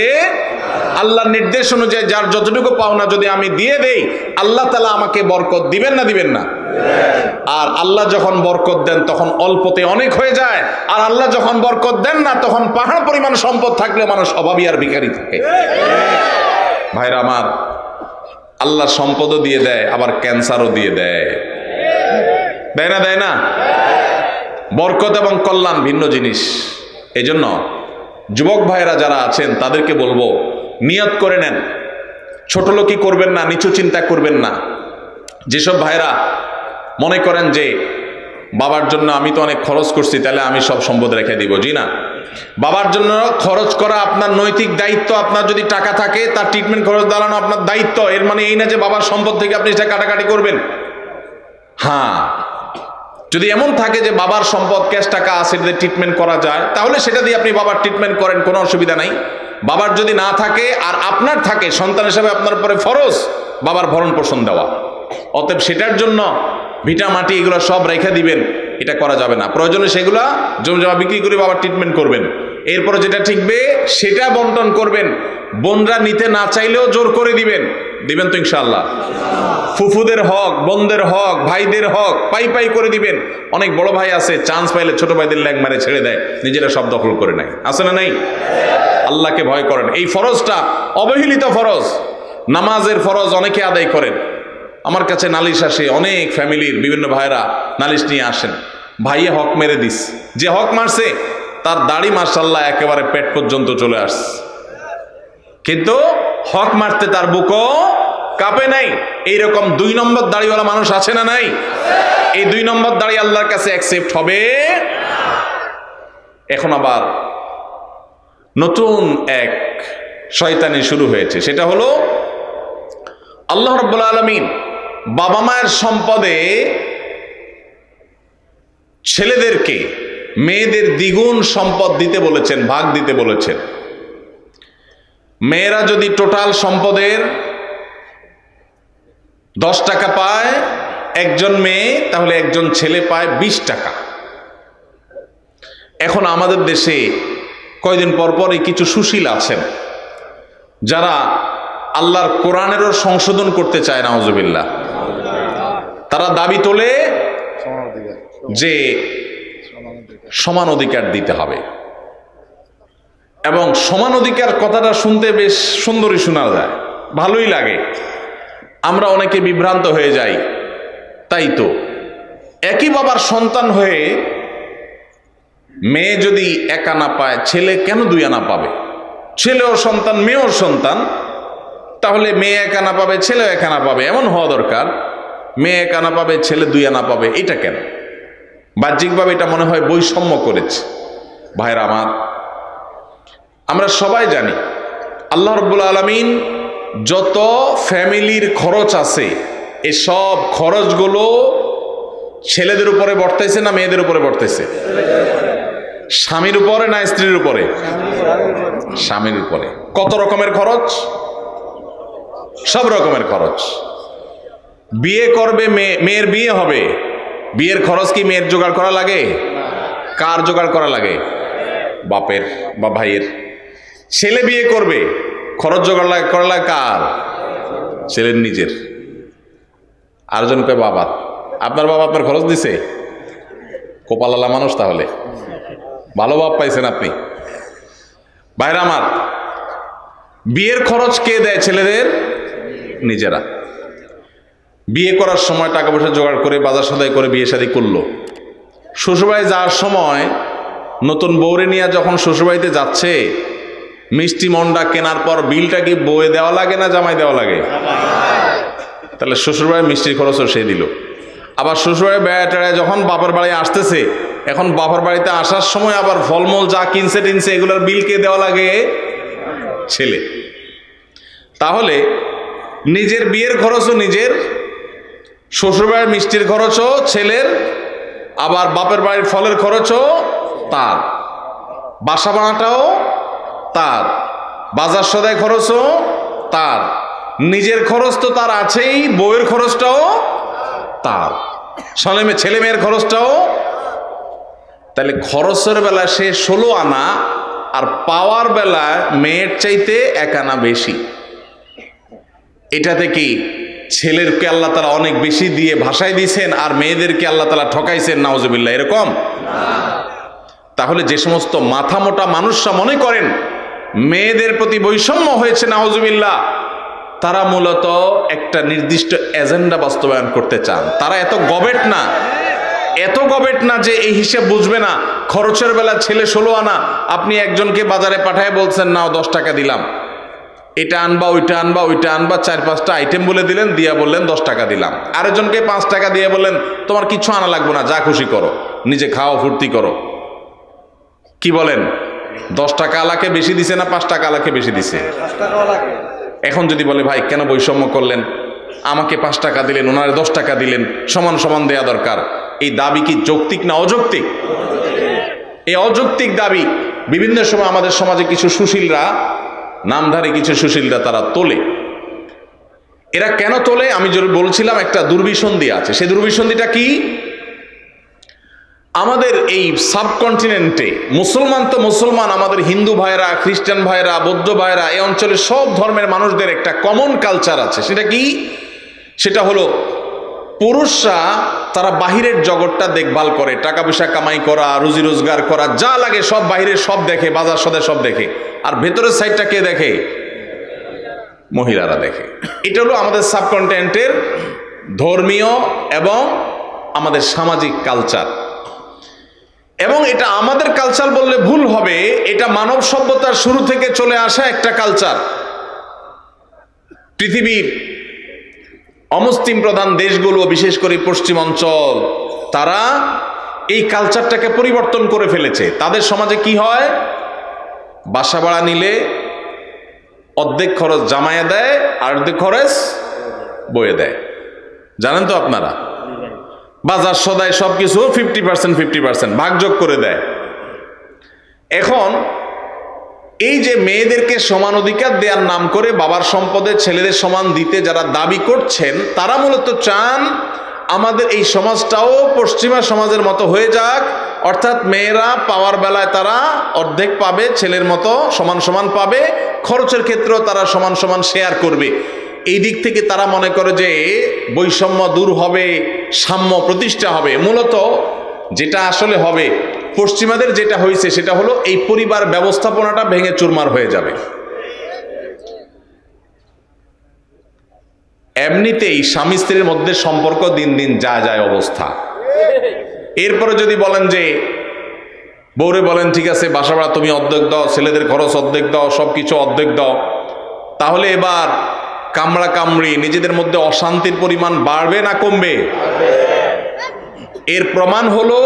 আল্লাহর নির্দেশ অনুযায়ী যার যতটুকু পাওনা যদি আমি দিয়ে দেই, আল্লাহ তাআলা আমাকে বরকত দিবেন না দিবেন না? আর আল্লাহ যখন বরকত দেন তখন অল্পতে অনেক হয়ে যায়, আর আল্লাহ যখন বরকত দেন না তখন পাহাড় পরিমাণ সম্পদ থাকলে মানুষ অভাবী আর ভিখারি থাকে। ভাইরা আমার, আল্লাহ সম্পদও দিয়ে দেয়, আবার ক্যান্সারও দিয়ে দেয়, দেয় না? দেয় না? বরকত এবং কল্যাণ ভিন্ন জিনিস। এই জন্য যুবক ভাইরা যারা আছেন তাদেরকে বলবো, নিয়ত করে নেন, ছোট লোকই করবেন না, নিচু চিন্তা করবেন না। যেসব ভাইরা মনে করেন যে বাবার জন্য আমি তো অনেক খরচ করছি, তাহলে আমি সব সম্পদ রেখে দিব, জি না। বাবার জন্য খরচ করা আপনার নৈতিক দায়িত্ব। আপনার যদি টাকা থাকে তার ট্রিটমেন্ট খরচ দাঁড়ানো আপনার দায়িত্ব। এর মানে এই না যে বাবার সম্পদ থেকে আপনি সেটা কাটাকাটি করবেন। হ্যাঁ, যদি এমন থাকে যে বাবার সম্পদ, ক্যাশ টাকা আছে, যদি ট্রিটমেন্ট করা যায়, তাহলে সেটা দিয়ে আপনি বাবার ট্রিটমেন্ট করেন, কোনো অসুবিধা নাই। বাবার যদি না থাকে আর আপনার থাকে, সন্তান হিসাবে আপনার উপরে ফরজ বাবার ভরণ পোষণ দেওয়া। অতএব সেটার জন্য ভিটা মাটি এগুলো সব রেখে দিবেন, এটা করা যাবে না। প্রয়োজনে সেগুলা জমজমা বিক্রি করে বাবার ট্রিটমেন্ট করবেন। এরপরে যেটা ঠিকবে সেটা বন্টন করবেন। বোনরা নিতে না চাইলেও জোর করে দিবেন, দিবেন তো ইনশাআল্লাহ? ফুফুদের হক, বোনদের হক, ভাইদের হক পাই পাই করে দিবেন। অনেক বড় ভাই আছে, চান্স পাইলে ছোট ভাইদের ল্যাগ মারে ছেড়ে দেয়, নিজেরা সব দখল করে নেয়, আছে না নাই? আল্লাহকে ভয় করেন। এই ফরজটা অবহেলিত ফরজ, নামাজের ফরজ অনেকে আদায় করেন। আমার কাছে নালিশ আসে, অনেক ফ্যামিলির বিভিন্ন ভাইরা নালিশ নিয়ে আসেন, ভাইয়ে হক মেরে দিস, যে হক মারছে তার দাড়ি মাশাআল্লাহ একেবারে পেট পর্যন্ত চলে আসছে, কিন্তু হক মারতে তার বুকও কাঁপে নাই। এইরকম 2 নম্বর দাড়িওয়ালা মানুষ আছে না নাই? এই 2 নম্বর দাড়ি আল্লাহর কাছে অ্যাকসেপ্ট হবে। এখন আবার নতুন এক শয়তানি শুরু হয়েছে, সেটা হলো আল্লাহ রাব্বুল আলামিন বাবা মায়ের সম্পদে ছেলেদেরকে মেয়েদের দ্বিগুণ সম্পদ দিতে বলেছেন, ভাগ দিতে বলেছেন। মেয়েরা যদি টোটাল সম্পদের 10 টাকা পায় একজন মেয়ে, তাহলে একজন ছেলে পায় 20 টাকা। এখন আমাদের দেশে কয়দিন পর পরই কিছু সুশীল আছেন যারা আল্লাহর কোরআনেরও সংশোধন করতে চায়, নাউজুবিল্লাহ। তারা দাবি তোলে যে সমান অধিকার দিতে হবে, এবং সমান অধিকার কথাটা শুনতে বেশ সুন্দরই শোনা যায়, ভালোই লাগে। আমরা অনেকে বিভ্রান্ত হয়ে যাই। তাই তো একই বাবার সন্তান হয়ে মেয়ে যদি 1 আনা পায়, ছেলে কেন 2 আনা পাবে? ছেলেও সন্তান, মেয়েও সন্তান, তাহলে মেয়ে 1 আনা পাবে, ছেলেও 1 আনা পাবে, এমন হওয়া দরকার। মেয়ে 1 আনা পাবে, ছেলে 2 আনা পাবে, এটা কেন? বাহ্যিকভাবে এটা মনে হয় বৈষম্য করেছে। ভাইরা আমার, আমরা সবাই জানি আল্লাহ রাব্বুল আলামিন যত ফ্যামিলির খরচ আছে, এসব খরচগুলো ছেলেদের উপরে বর্তাইছে না মেয়েদের উপরে বর্তাইছে? স্বামীর উপরে না স্ত্রীর উপরে? স্বামীর উপরে। কত রকমের খরচ? সব রকমের খরচ। বিয়ে করবে মেয়ের বিয়ে হবে, বিয়ের খরচ কি মেয়ের জোগাড় করা লাগে? কার জোগাড় করা লাগে? বাপের বা ভাইয়ের। ছেলে বিয়ে করবে, খরচ জোগাড় করা লাগে কার? ছেলের নিজের। আরেকজন কয় বাবা। আপনার বাবা আপনার খরচ দিছে? কপালালা মানুষ তাহলে। ভালো ভাব পাইছেন আপনি। ভাইরা আমার, বিয়ের খরচ কে দেয়? ছেলেদের নিজেরা। বিয়ে করার সময় টাকা পয়সা জোগাড় করে বাজার সদাই করে বিয়ে শাদী করলো। শ্বশুরবাড়ি যাওয়ার সময় নতুন বউরে নিয়ে যখন শ্বশুরবাড়িতে যাচ্ছে, মিষ্টি মন্ডা কেনার পর বিলটা কি বউয়ে দেওয়া লাগে না জামাই দেওয়া লাগে? তাহলে শ্বশুরবাড়ির মিষ্টির খরচও সে দিল। আবার শ্বশুরবাড়ি বেড়ায় যখন বাপের বাড়ি আসতেছে, এখন বাপের বাড়িতে আসার সময় আবার ফলমূল যা কিনছে টিনছে এগুলোর বিল কে দেওয়া লাগে? ছেলে। তাহলে নিজের বিয়ের খরচও নিজের, শ্বশুরবাড়ির মিষ্টির খরচও ছেলের, আবার বাপের বাড়ির ফলের খরচও তার, বাসা বানাটাও তার, বাজার সদাই খরচও তার, নিজের খরচ তো তার আছেই, বউয়ের খরচটাও তার, ছেলে মেয়ের খরচটাও। তাহলে খরচের বেলা সে 16 আনা, আর পাওয়ার বেলায় মেয়ের চাইতে 1 আনা বেশি। এটা থেকে ছেলেরকে আল্লাহ তাআলা অনেক বেশি দিয়ে ভাষায় দিয়েছেন, আর মেয়েদেরকে আল্লাহ তাআলা ঠকাইছেন, নাউজুবিল্লাহ। এরকম? তাহলে যে সমস্ত মাথা মোটা মানুষরা মনে করেন মেয়েদের প্রতি বৈষম্য হয়েছে, নাউজুবিল্লাহ, তারা মূলত একটা নির্দিষ্ট এজেন্ডা বাস্তবায়ন করতে চান। তারা এত গবেট না যে এই হিসাব বুঝবে না। খরচের বেলা ছেলে 16 আনা, আপনি একজনকে বাজারে পাঠায় বলছেন নাও 10 টাকা দিলাম, এটা আনবা ওইটা আনবা ওইটা আনবা, 4-5টা আইটেম বলে দিলেন, দিয়া বললেন 10 টাকা দিলাম। আরেকজনকে 5 টাকা দিয়ে বললেন তোমার কিছু আনা লাগবে না, যা খুশি করো, নিজে খাও, ফুর্তি করো। কি বলেন? 10 টাকা আলাকে বেশি দিছে না 5 টাকা আলাকে বেশি দিছে? এখন যদি বলে ভাই কেন বৈষম্য করলেন, আমাকে 5 টাকা দিলেন, ওনারে 10 টাকা দিলেন, সমান সমান দেয়া দরকার, এই দাবি কি যৌক্তিক না অযৌক্তিক? এই অযৌক্তিক দাবি বিভিন্ন সময় আমাদের সমাজে কিছু সুশীলরা, নামধারী কিছু সুশীলরা তারা তোলে। এরা কেন তোলে? আমি বলছিলাম একটা দুর্বিসন্ধি আছে। সেই দুর্বিসন্ধিটা কি? আমাদের এই সাবকন্টিনেন্টে মুসলমান তো মুসলমান, আমাদের হিন্দু ভাইরা, খ্রিস্টান ভাইরা, বৌদ্ধ ভাইরা, এই অঞ্চলের সব ধর্মের মানুষদের একটা কমন কালচার আছে। সেটা কি? সেটা হলো পুরুষরা তারা বাহিরের জগৎটা দেখভাল করে, টাকা পয়সা কামাই করা, রুজি রোজগার করা, যা লাগে সব বাহিরের সব দেখে, বাজার সদাই সব দেখে, আর ভেতরের সাইডটা কে দেখে? মহিলারা দেখে। এটা হলো আমাদের সাবকন্টিনেন্টের ধর্মীয় এবং আমাদের সামাজিক কালচার। এবং এটা আমাদের কালচার বললে ভুল হবে, এটা মানব সভ্যতার শুরু থেকে চলে আসা একটা কালচার। পৃথিবীর অমুসলিম প্রধান দেশগুলো, বিশেষ করে পশ্চিম অঞ্চল, তারা এই কালচারটাকে পরিবর্তন করে ফেলেছে। তাদের সমাজে কি হয়? বাসা ভাড়া নিলে অর্ধেক খরচ জামাইয়ে দেয়, আর অর্ধেক খরচ বইয়ে দেয়। জানেন তো আপনারা? বাজার সদাই সবকিছু 50% ভাগযোগ করে দেয়। এখন এই যে মেয়েদেরকে সমান অধিকার দেওয়ার নাম করে বাবার সম্পদে ছেলেদের সমান দিতে যারা দাবি করছেন, তারা মূলত চান আমাদের এই সমাজটাও পশ্চিমা সমাজের মতো হয়ে যাক, অর্থাৎ মেয়েরা পাওয়ার বেলায় তারা অর্ধেক পাবে, ছেলের মতো সমান সমান পাবে, খরচের ক্ষেত্রেও তারা সমান সমান শেয়ার করবে। এই দিক থেকে তারা মনে করে যে বৈষম্য দূর হবে, সাম্য প্রতিষ্ঠা হবে। মূলত যেটা আসলে হবে, পশ্চিমাদের যেটা হয়েছে সেটা হলো এই পরিবার ব্যবস্থাপনাটা ভেঙে চুরমার হয়ে যাবে। এমনিতেই স্বামী স্ত্রীর মধ্যে সম্পর্ক দিন দিন যায় অবস্থা। এরপরে যদি বলেন যে বউরে বলেন ঠিক আছে বাসা ভাড়া তুমি অর্ধেক দাও, ছেলেদের খরচ অর্ধেক দাও, সবকিছু অর্ধেক দাও, তাহলে এবার কামড়া কামড়ি নিজেদের মধ্যে অশান্তির পরিমাণ বাড়বে না কমবে? এর প্রমাণ হলো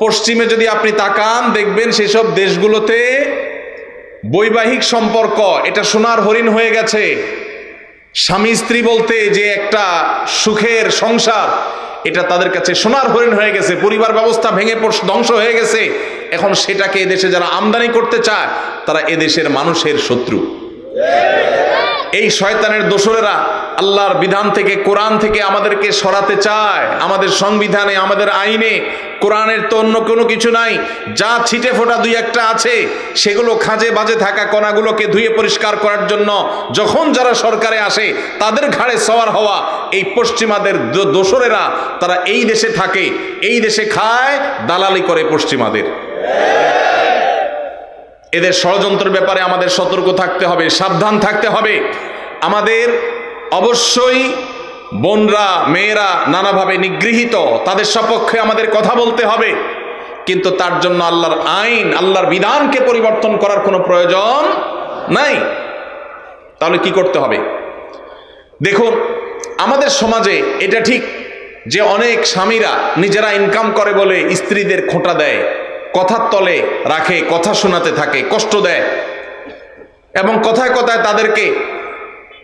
পশ্চিমে যদি আপনি তাকান দেখবেন সেসব দেশগুলোতে বৈবাহিক সম্পর্ক এটা সোনার হরিণ হয়ে গেছে। স্বামী স্ত্রী বলতে যে একটা সুখের সংসার, এটা তাদের কাছে সোনার হরিণ হয়ে গেছে। পরিবার ব্যবস্থা ভেঙে ধ্বংস হয়ে গেছে। এখন সেটাকে এদেশে যারা আমদানি করতে চায় তারা এদেশের মানুষের শত্রু। এই শয়তানের দোসরেরা আল্লাহর বিধান থেকে, কোরআন থেকে আমাদেরকে সরাতে চায়। আমাদের সংবিধানে, আমাদের আইনে কোরআনের তো অন্য কোনো কিছু নাই। যা ছিটে ফোটা দুই একটা আছে, সেগুলো খাজে বাজে থাকা কণাগুলোকে ধুয়ে পরিষ্কার করার জন্য যখন যারা সরকারে আসে তাদের ঘাড়ে সওয়ার হওয়া এই পশ্চিমাদের দোসরেরা, তারা এই দেশে থাকে, এই দেশে খায়, দালালি করে পশ্চিমাদের। এদের ষড়যন্ত্রের ব্যাপারে আমাদের সতর্ক থাকতে হবে, সাবধান থাকতে হবে। আমাদের অবশ্যই বোনরা, মেয়েরা নানাভাবে নিগৃহীত, তাদের সপক্ষে আমাদের কথা বলতে হবে, কিন্তু তার জন্য আল্লাহর আইন, আল্লাহর বিধানকে পরিবর্তন করার কোনো প্রয়োজন নাই। তাহলে কি করতে হবে? দেখুন, আমাদের সমাজে এটা ঠিক যে অনেক স্বামীরা নিজেরা ইনকাম করে বলে স্ত্রীদের খোঁটা দেয়, কথার তলে রাখে, কথা শোনাতে থাকে, কষ্ট দেয়, এবং কথায় কথায় তাদেরকে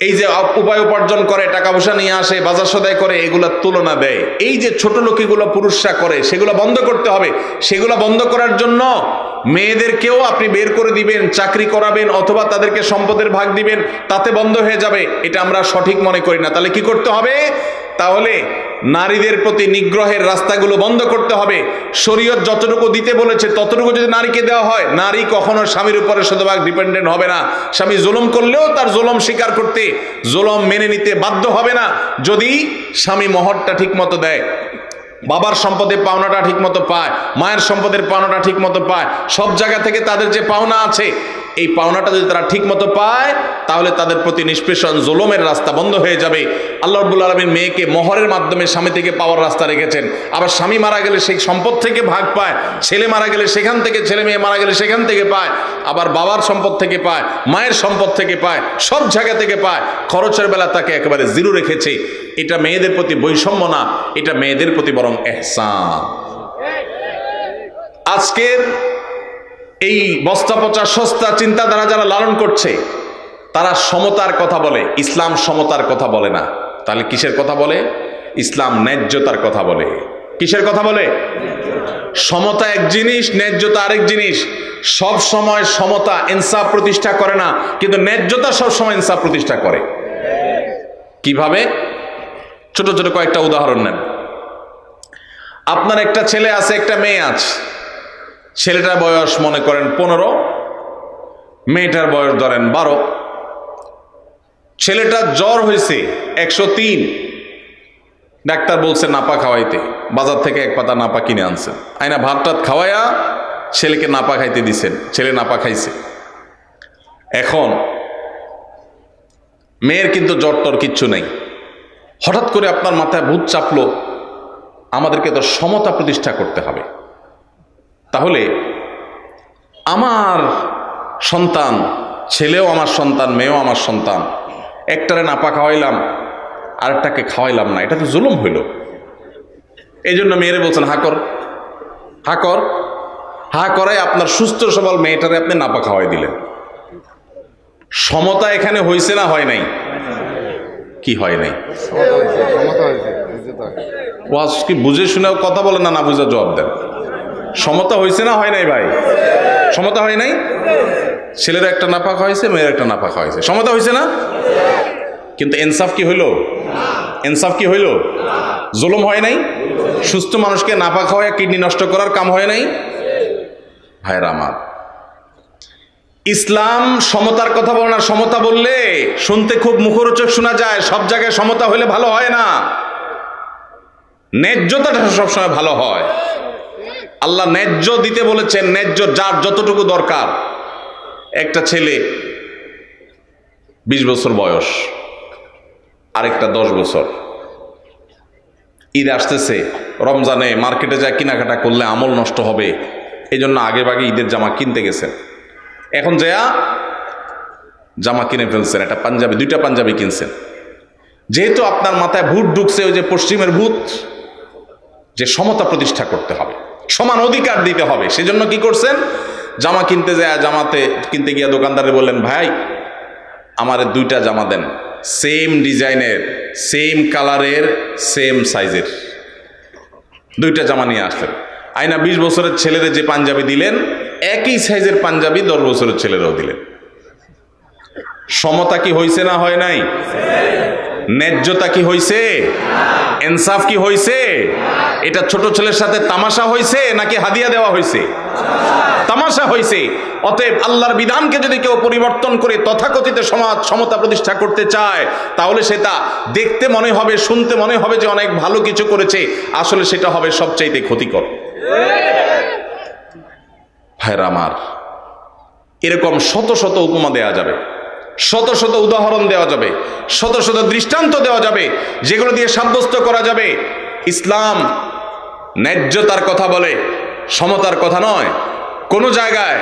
এই যে উপায় উপার্জন করে, টাকা পয়সা নিয়ে আসে, বাজার সদাই করে, এগুলোর তুলনা দেয়। এই যে ছোট লোকিগুলো পুরুষরা করে, সেগুলো বন্ধ করতে হবে। সেগুলো বন্ধ করার জন্য মেয়েদেরকেও আপনি বের করে দিবেন, চাকরি করাবেন, অথবা তাদেরকে সম্পদের ভাগ দিবেন, তাতে বন্ধ হয়ে যাবে, এটা আমরা সঠিক মনে করি না। তাহলে কি করতে হবে? তাহলে নারীদের প্রতি নিগ্রহের রাস্তাগুলো বন্ধ করতে হবে। শরীয়ত যতটুকু দিতে বলেছে ততটুকু যদি নারীকে দেওয়া হয়, নারী কখনো স্বামীর উপরে শতভাগ ডিপেন্ডেন্ট হবে না। স্বামী জুলুম করলেও তার জুলুম স্বীকার করতে, জুলুম মেনে নিতে বাধ্য হবে না, যদি স্বামী মহরটা ঠিক মতো দেয়, বাবার সম্পদের পাওনাটা ঠিক মতো পায়, মায়ের সম্পদের পাওনাটা ঠিক মতো পায়, সব জায়গা থেকে তাদের যে পাওনা আছে, এই পাওনাটা যদি তারা ঠিক মতো পায়, তাহলে তাদের প্রতি নিষ্পেষণ, জুলুমের রাস্তা বন্ধ হয়ে যাবে। আল্লাহ রাব্বুল আলামিন মেয়েকে মোহরের মাধ্যমে স্বামী থেকে পাওয়ার রাস্তা রেখেছেন। আবার স্বামী মারা গেলে সেই সম্পদ থেকে ভাগ পায়, ছেলে মারা গেলে সেখান থেকে, ছেলে মেয়ে মারা গেলে সেখান থেকে পায়, আবার বাবার সম্পদ থেকে পায়, মায়ের সম্পদ থেকে পায়, সব জায়গা থেকে পায়। খরচের বেলা তাকে একেবারে জিরো রেখেছে। এটা মেয়েদের প্রতি বৈষম্য না, এটা মেয়েদের প্রতি বরং ইহসান। আজকের এই বস্তা পচা সস্তা চিন্তাধারা যারা লালন করছে, তারা সমতার কথা বলে, ইসলাম সমতার কথা বলে না। তাহলে কিসের কথা বলে? ইসলাম ন্যায্যতার কথা বলে। কিসের কথা বলে? সমতা এক জিনিস, ন্যায্যতা আরেক জিনিস। সব সময় সমতা ইনসাফ প্রতিষ্ঠা করে না, কিন্তু ন্যায্যতা সব সময় ইনসাফ প্রতিষ্ঠা করে। কিভাবে? ছোট ছোট কয়েকটা উদাহরণ নেন। আপনার একটা ছেলে আছে, একটা মেয়ে আছে। ছেলেটার বয়স মনে করেন 15, মেয়েটার বয়স ধরেন 12। ছেলেটার জ্বর হয়েছে 103, ডাক্তার বলছে নাপা খাওয়াইতে, বাজার থেকে এক পাতা নাপা কিনে আনছেন, আইনা ভাত টাত খাওয়াইয়া ছেলেকে নাপা খাইতে দিছেন, ছেলে নাপা খাইছে। এখন মেয়ের কিন্তু জ্বর টর কিচ্ছু নেই। হঠাৎ করে আপনার মাথায় ভূত চাপলো, আমাদেরকে তো সমতা প্রতিষ্ঠা করতে হবে। তাহলে আমার সন্তান, ছেলেও আমার সন্তান, মেয়েও আমার সন্তান, একটারে নাপা খাওয়াইলাম, আরেকটাকে খাওয়াইলাম না, এটা তো জুলুম হইল। এই জন্য মেয়েরে বলছেন হা কর, হা কর। হা করায় আপনার সুস্থ সবল মেয়েটারে আপনি নাপা খাওয়াই দিলেন। সমতা এখানে হয়েছে না হয় নাই? কি হয় নাই? ওয়াজ কি বুঝে শুনেও কথা বলেন না, না বুঝে জবাব দেন। সমতা হয়েছে না হয় নাই ভাই? সমতা হয় নাই? ছেলেরা একটা নাপা খাওয়াইছে, মেয়ের একটা নাপা খাওয়াইছে, সমতা হয়েছে না? কিন্তু ইনসাফ কি হইল? ইনসাফ কি হইল? জুলুম হয় নাই? সুস্থ মানুষকে নাপা খাওয়ায় কিডনি নষ্ট করার কাম হয় নাই? ভাইরা আমার, ইসলাম সমতার কথা বলে না। সমতা বললে শুনতে খুব মুখরোচক শোনা যায়, সব জায়গায় সমতা হলে ভালো হয় না। ন্যায্যতাটা সবসময় ভালো হয়। আল্লাহ ন্যায্য দিতে বলেছেন, ন্যায্য যার যতটুকু দরকার। একটা ছেলে 20 বছর বয়স, আরেকটা 10 বছর। ঈদ আসতেছে, রমজানে মার্কেটে যায় কেনাকাটা করলে আমল নষ্ট হবে, এই জন্য আগে ভাগে ঈদের জামা কিনতে গেছেন। এখন যেয়া জামা কিনে ফেলছেন, একটা পাঞ্জাবি, 2টা পাঞ্জাবি কিনছেন। যেহেতু আপনার মাথায় ভূত ঢুকছে, ওই যে পশ্চিমের ভূত, যে সমতা প্রতিষ্ঠা করতে হবে, সমান অধিকার দিতে হবে, সেজন্য কি করছেন? জামা কিনতে যায়, জামাতে কিনতে গিয়ে দোকানদারে বললেন, ভাই আমারে 2টা জামা দেন, সেম ডিজাইনের, সেম কালারের, সেম সাইজের। 2টা জামা নিয়ে আসলেন। আইনা 20 বছরের ছেলেদের যে পাঞ্জাবি দিলেন, একই সাইজের পাঞ্জাবি 10 বছরের ছেলেরাও দিলেন। সমতা কি হয়েছে না হয় নাই? ন্যায্যতা কি হয়েছে? ইনসাফ কি হয়েছে? এটা ছোট ছেলের সাথে তামাশা হয়েছে নাকি হাদিয়া দেওয়া হয়েছে? তামাশা হয়েছে। অতএব আল্লাহর বিধানকে যদি কেউ পরিবর্তন করে তথাকথিত সমাজ সমতা প্রতিষ্ঠা করতে চায়, তাহলে সেটা দেখতে মনে হবে, শুনতে মনে হবে যে অনেক ভালো কিছু করেছে, আসলে সেটা হবে সবচাইতে ক্ষতিকর। ভাইরা আমার, এরকম শত শত উপমা দেওয়া যাবে, শত শত উদাহরণ দেওয়া যাবে, শত শত দৃষ্টান্ত দেওয়া যাবে, যেগুলো দিয়ে সাব্যস্ত করা যাবে ইসলাম ন্যায্যতার কথা বলে, সমতার কথা নয়। কোন জায়গায়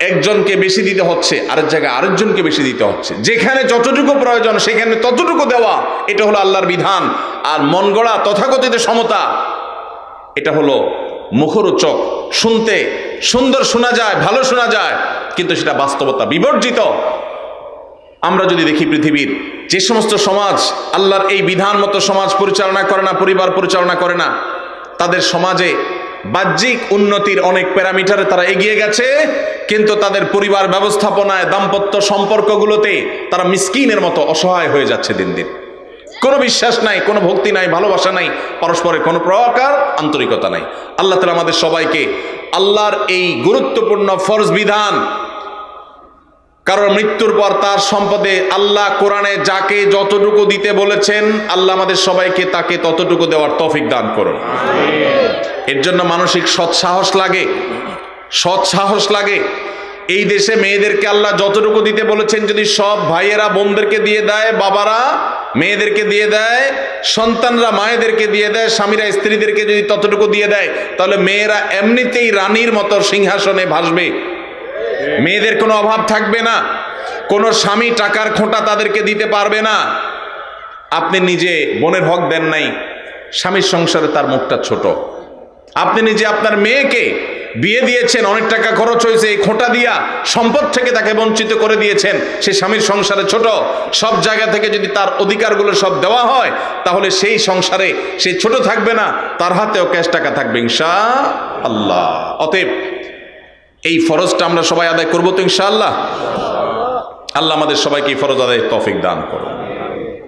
একজনকে বেশি দিতে হচ্ছে, আরেক জায়গায় আরেকজনকে বেশি দিতে হচ্ছে, যেখানে যতটুকু প্রয়োজন সেখানে ততটুকু দেওয়া, এটা হলো আল্লাহর বিধান। আর মন গড়া তথাকথিত সমতা, এটা হলো মুখরোচক, শুনতে সুন্দর শোনা যায়, ভালো শোনা যায়, কিন্তু সেটা বাস্তবতা বিবর্জিত। আমরা যদি দেখি পৃথিবীর যে সমস্ত সমাজ আল্লাহর এই বিধান মতো সমাজ পরিচালনা করে না, পরিবার পরিচালনা করে না, তাদের সমাজে বাহ্যিক উন্নতির অনেক প্যারামিটারে তারা এগিয়ে গেছে, কিন্তু তাদের পরিবার ব্যবস্থাপনায়, দাম্পত্য সম্পর্কগুলোতে তারা মিসকিনের মতো অসহায় হয়ে যাচ্ছে দিন দিন। কোনো বিশ্বাস নাই, কোনো ভক্তি নাই, ভালোবাসা নাই, পরস্পরের কোনো প্রকার আন্তরিকতা নাই। আল্লাহ তাআলা আমাদের সবাইকে আল্লাহর এই গুরুত্বপূর্ণ ফরজ বিধান, কারণ মৃত্যুর পর তার সম্পদে আল্লাহ কোরআনে যাকে যতটুকু দিতে বলেছেন, আল্লাহ আমাদের সবাইকে তাকে ততটুকু দেওয়ার তৌফিক দান করুন। এর জন্য মানসিক সৎসাহস লাগে, সৎসাহস লাগে। এই দেশে মেয়েদেরকে আল্লাহ যতটুকু দিতে বলেছেন, যদি সব ভাইয়েরা বোনদেরকে দিয়ে দেয়, বাবারা মেয়েদেরকে দিয়ে দেয়, সন্তানরা মায়েদেরকে দিয়ে দেয়, স্বামীরা স্ত্রীদেরকে যদি ততটুকু দিয়ে দেয়, তাহলে মেয়েরা এমনিতেই রানীর মতো সিংহাসনে ভাসবে, মেয়েদের কোনো অভাব থাকবে না, কোনো স্বামী টাকার খোঁটা তাদেরকে দিতে পারবে না। আপনি নিজে বোনের হক দেন নাই, স্বামীর সংসারে তার মুখটা ছোট। আপনি নিজে আপনার মেয়েকে বিয়ে দিয়েছেন, অনেক টাকা খরচ হয়েছে, এই খোঁটা দিয়া সম্পদ থেকে তাকে বঞ্চিত করে দিয়েছেন, সে স্বামীর সংসারে ছোট। সব জায়গা থেকে যদি তার অধিকারগুলো সব দেওয়া হয়, তাহলে সেই সংসারে সে ছোট থাকবে না, তার হাতেও ক্যাশ টাকা থাকবে ইনশাআল্লাহ। অতএব এই ফরজটা আমরা সবাই আদায় করবো তো ইনশাআল্লাহ। আল্লাহ আমাদের সবাইকে এই ফরজ আদায়ের তৌফিক দান করুন।